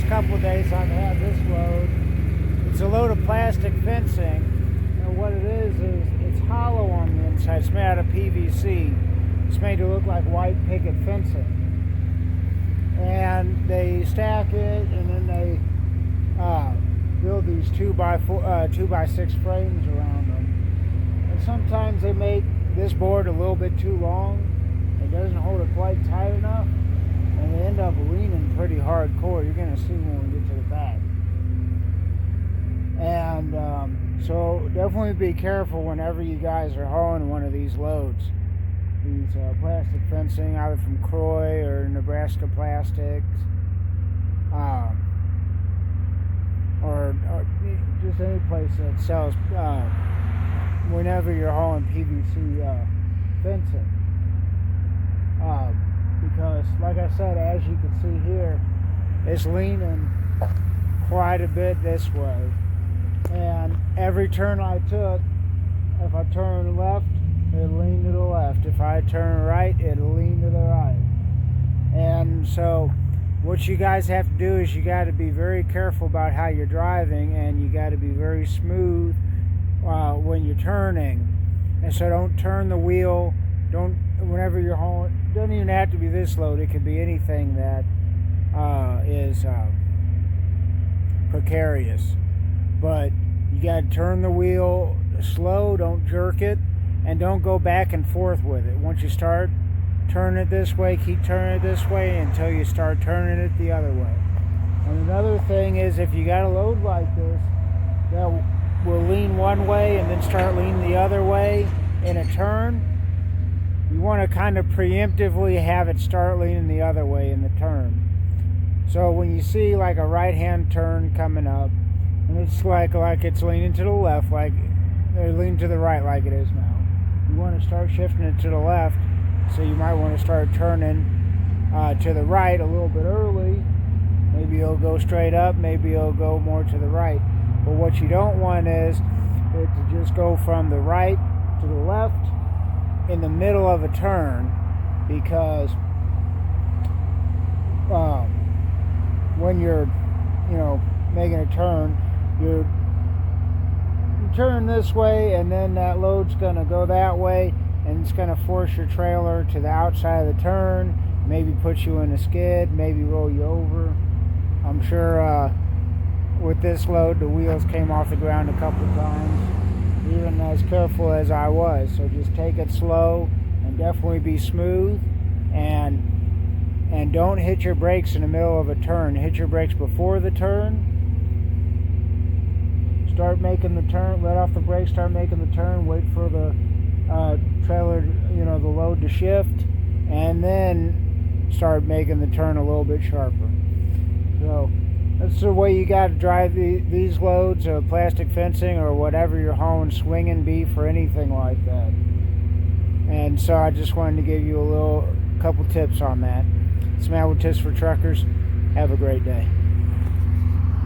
last couple of days I've had this load. It's a load of plastic fencing, and what it is it's hollow on the inside. It's made out of PVC. It's made to look like white picket fencing. And they stack it, and then they build these 2x6 frames around them. And sometimes they make this board a little bit too long. It doesn't hold it quite tight enough, and they end up leaning pretty hardcore. You're going to see when we get to the back. And so definitely be careful whenever you guys are hauling one of these loads. These plastic fencing, either from Croy or Nebraska Plastics, or just any place that sells, whenever you're hauling PVC fencing. Because, like I said, as you can see here, it's leaning quite a bit this way. And every turn I took, if I turn left, it'll lean to the left. If I turn right, it'll lean to the right. And so what you guys have to do is you got to be very careful about how you're driving, and you got to be very smooth when you're turning. And so don't turn the wheel. Whenever you're hauling, it doesn't even have to be this load. It could be anything that is precarious. But you got to turn the wheel slow. Don't jerk it. And don't go back and forth with it. Once you start turning it this way, keep turning it this way until you start turning it the other way. And another thing is, if you got a load like this that will lean one way and then start leaning the other way in a turn, you want to kind of preemptively have it start leaning the other way in the turn. So when you see like a right-hand turn coming up, and it's like it's leaning to the left, like they're leaning to the right like it is now. You want to start shifting it to the left, so you might want to start turning to the right a little bit early. Maybe it'll go straight up, maybe it'll go more to the right. But what you don't want is it to just go from the right to the left in the middle of a turn, because when you're making a turn, you turn this way, and then that load's going to go that way, and it's going to force your trailer to the outside of the turn, maybe put you in a skid, maybe roll you over. I'm sure with this load the wheels came off the ground a couple of times, even as careful as I was. So just take it slow and definitely be smooth, and don't hit your brakes in the middle of a turn. Hit your brakes before the turn. Start making the turn, let off the brakes, start making the turn, wait for the trailer, the load to shift, and then start making the turn a little bit sharper. So that's the way you got to drive these loads of plastic fencing or whatever you're hauling, swinging beef or anything like that. And so I just wanted to give you a couple tips on that. It's Matt with Tips for Truckers. Have a great day.